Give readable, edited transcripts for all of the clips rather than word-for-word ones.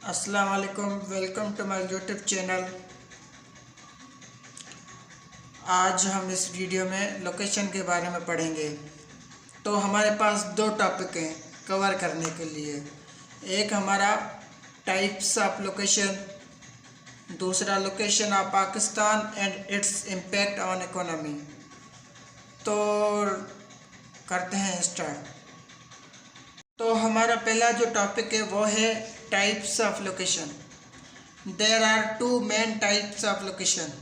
अस्सलाम वालेकुम, welcome to my YouTube channel. आज हम इस वीडियो में लोकेशन के बारे में पढ़ेंगे। तो हमारे पास दो टॉपिक हैं कवर करने के लिए। एक हमारा टाइप्स ऑफ लोकेशन, दूसरा location of Pakistan and its impact on economy. तो करते हैं स्टार्ट। तो हमारा पहला जो टॉपिक है वो है types of location. There are two main types of location,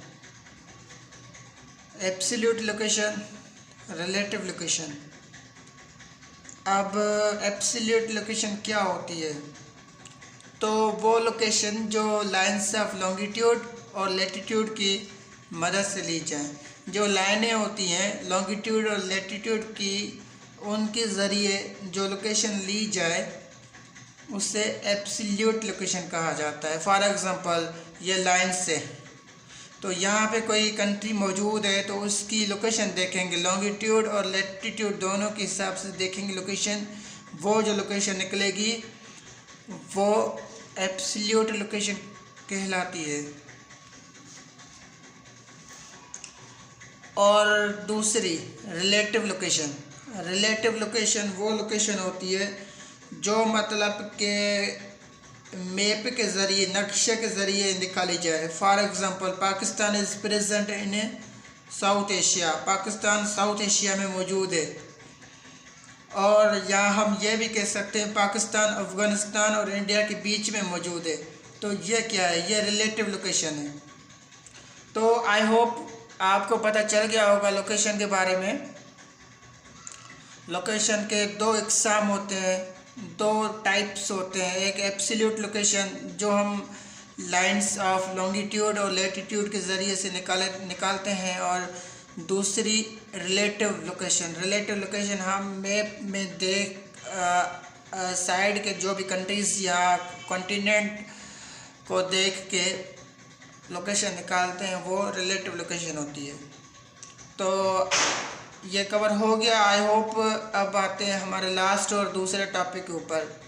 absolute location, relative location. अब एब्सोल्यूट लोकेशन क्या होती है? तो वो लोकेशन जो लाइन्स ऑफ लॉन्गिट्यूड और लैटिट्यूड की मदद से ली जाए। जो लाइनें होती हैं लॉन्गिट्यूड और लैटिट्यूड की, उनके ज़रिए जो लोकेशन ली जाए उसे एब्सोल्यूट लोकेशन कहा जाता है। फॉर एग्ज़ाम्पल ये लाइन से, तो यहाँ पे कोई कंट्री मौजूद है तो उसकी लोकेशन देखेंगे, लॉन्गिट्यूड और लैटिट्यूड दोनों के हिसाब से देखेंगे लोकेशन। वो जो लोकेशन निकलेगी वो एब्सोल्यूट लोकेशन कहलाती है। और दूसरी रिलेटिव लोकेशन। रिलेटिव लोकेशन वो लोकेशन होती है जो मतलब के मैप के ज़रिए, नक्शे के ज़रिए निकाली जाए। For example Pakistan is present in south Asia. Pakistan south Asia में मौजूद है। और यहाँ हम ये भी कह सकते हैं पाकिस्तान अफ़गानिस्तान और इंडिया के बीच में मौजूद है। तो ये क्या है? ये रिलेटिव लोकेशन है। तो आई होप आपको पता चल गया होगा लोकेशन के बारे में। लोकेशन के दो इकसाम होते हैं, दो टाइप्स होते हैं। एक एब्सोल्यूट लोकेशन जो हम लाइंस ऑफ लॉन्गिट्यूड और लैटिट्यूड के ज़रिए से निकालते हैं, और दूसरी रिलेटिव लोकेशन। रिलेटिव लोकेशन हम मैप में साइड के जो भी कंट्रीज़ या कॉन्टिनेंट को देख के लोकेशन निकालते हैं, वो रिलेटिव लोकेशन होती है। तो ये कवर हो गया आई होप। अब आते हैं हमारे लास्ट और दूसरे टॉपिक के ऊपर।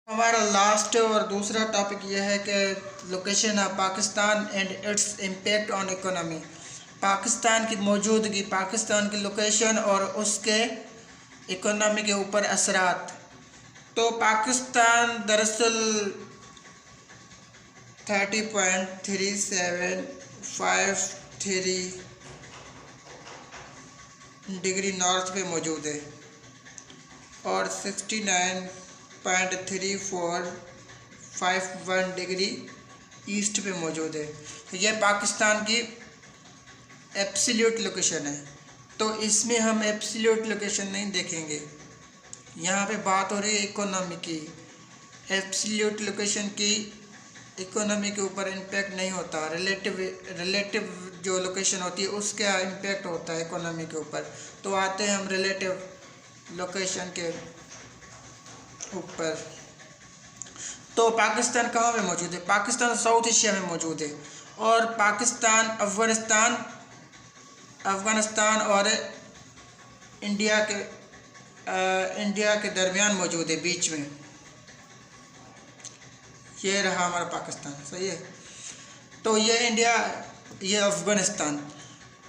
हमारा लास्ट और दूसरा टॉपिक यह है कि location of Pakistan and its impact on economy. Pakistan की मौजूदगी, पाकिस्तान की लोकेशन और उसके इकोनॉमी के ऊपर असरात। तो पाकिस्तान दरअसल 30.3753 डिग्री नॉर्थ पे मौजूद है और 69.3451 डिग्री ईस्ट पे मौजूद है। तो यह पाकिस्तान की एब्सोल्यूट लोकेशन है। तो इसमें हम एब्सोल्यूट लोकेशन नहीं देखेंगे, यहाँ पे बात हो रही है इकोनॉमी की। एब्सोल्यूट लोकेशन की इकोनॉमी के ऊपर इम्पैक्ट नहीं होता। रिलेटिव जो लोकेशन होती है उसका इम्पैक्ट होता है इकोनॉमी के ऊपर। तो आते हैं हम रिलेटिव लोकेशन के ऊपर। तो पाकिस्तान कहाँ पे मौजूद है? पाकिस्तान साउथ एशिया में मौजूद है। और पाकिस्तान अफ़गानिस्तान और इंडिया के दरमियान मौजूद है, बीच में। ये रहा हमारा पाकिस्तान, सही है। तो ये इंडिया, ये अफ़गानिस्तान।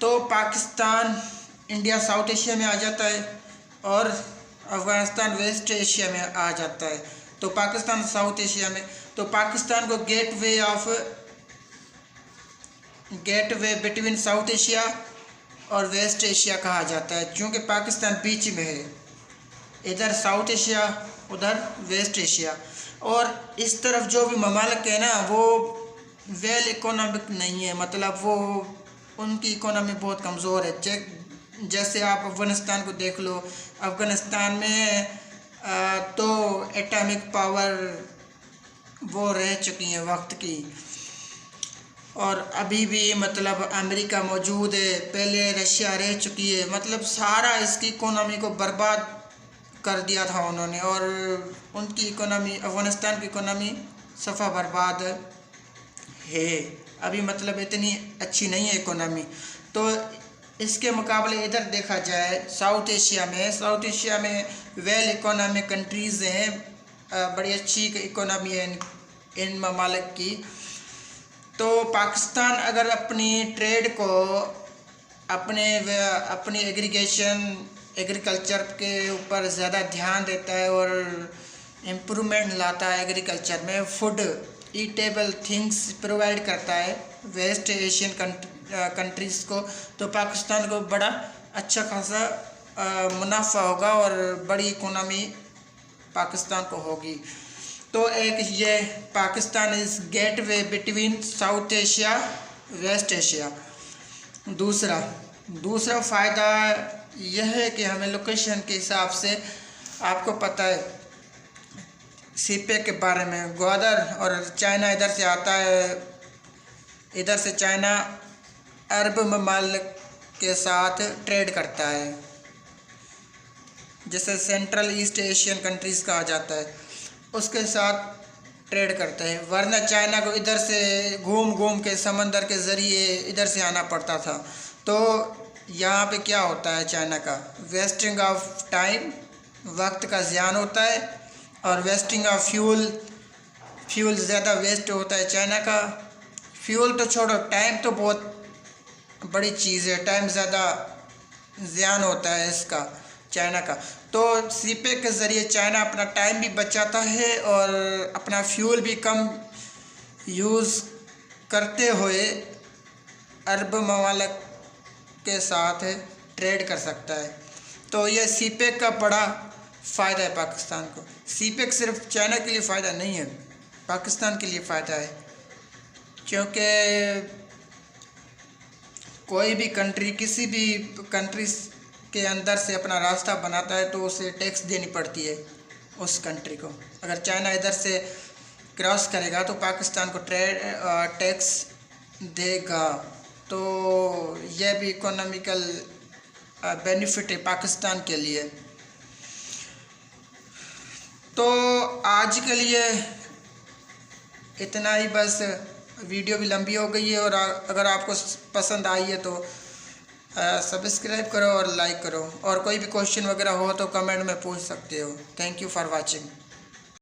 तो पाकिस्तान, इंडिया साउथ एशिया में आ जाता है और अफ़गानिस्तान वेस्ट एशिया में आ जाता है। तो पाकिस्तान साउथ एशिया में। तो पाकिस्तान को गेटवे बिटवीन साउथ एशिया और वेस्ट एशिया कहा जाता है, क्योंकि पाकिस्तान बीच में है। इधर साउथ एशिया, उधर वेस्ट एशिया। और इस तरफ जो भी ममालिक है ना, वो वेल इकोनॉमिक नहीं है, मतलब वो उनकी इकोनॉमी बहुत कमज़ोर है। जैसे आप अफ़गानिस्तान को देख लो। अफ़गानिस्तान में तो एटॉमिक पावर वो रह चुकी हैं वक्त की, और अभी भी मतलब अमेरिका मौजूद है, पहले रशिया रह चुकी है। मतलब सारा इसकी इकोनॉमी को बर्बाद कर दिया था उन्होंने, और उनकी इकोनॉमी, अफ़गानिस्तान की इकोनॉमी सफ़ा बर्बाद है अभी, मतलब इतनी अच्छी नहीं है इकोनॉमी। तो इसके मुकाबले इधर देखा जाए साउथ एशिया में वेल इकोनॉमिक कंट्रीज़ हैं, बड़ी अच्छी इकोनॉमी है इन ममालिक की। तो पाकिस्तान अगर अपनी ट्रेड को अपनी एग्रीकल्चर के ऊपर ज़्यादा ध्यान देता है और इम्प्रूवमेंट लाता है एग्रीकल्चर में, फूड ईटेबल थिंग्स प्रोवाइड करता है वेस्ट एशियन कंट्रीज़ को, तो पाकिस्तान को बड़ा अच्छा खासा मुनाफा होगा और बड़ी इकोनॉमी पाकिस्तान को होगी। तो एक ये Pakistan is gateway between South Asia West Asia. दूसरा फ़ायदा यह है कि हमें लोकेशन के हिसाब से, आपको पता है सीपेक के बारे में, ग्वादर और चाइना इधर से आता है, इधर से चाइना अरब ममालिक के साथ ट्रेड करता है, जिसे सेंट्रल ईस्ट एशियन कंट्रीज़ कहा जाता है, उसके साथ ट्रेड करते हैं। वरना चाइना को इधर से घूम के समंदर के ज़रिए इधर से आना पड़ता था। तो यहाँ पे क्या होता है, चाइना का वेस्टिंग ऑफ टाइम, वक्त का ज़ियान होता है, और वेस्टिंग ऑफ फ्यूल ज़्यादा वेस्ट होता है चाइना का। फ्यूल तो छोड़ो, टाइम तो बहुत बड़ी चीज़ है, टाइम ज़्यादा ज़ियान होता है इसका चाइना का। तो सीपेक के ज़रिए चाइना अपना टाइम भी बचाता है और अपना फ्यूल भी कम यूज़ करते हुए अरब ममालिक के साथ ट्रेड कर सकता है। तो यह सीपेक का बड़ा फ़ायदा है पाकिस्तान को। सीपेक सिर्फ चाइना के लिए फ़ायदा नहीं है, पाकिस्तान के लिए फ़ायदा है, क्योंकि कोई भी कंट्री किसी भी कंट्री के अंदर से अपना रास्ता बनाता है तो उसे टैक्स देनी पड़ती है उस कंट्री को। अगर चाइना इधर से क्रॉस करेगा तो पाकिस्तान को टैक्स देगा। तो यह भी इकोनॉमिकल बेनिफिट है पाकिस्तान के लिए। तो आज के लिए इतना ही, बस वीडियो भी लंबी हो गई है, और अगर आपको पसंद आई है तो सब्सक्राइब करो और लाइक करो, और कोई भी क्वेश्चन वगैरह हो तो कमेंट में पूछ सकते हो। Thank you for watching.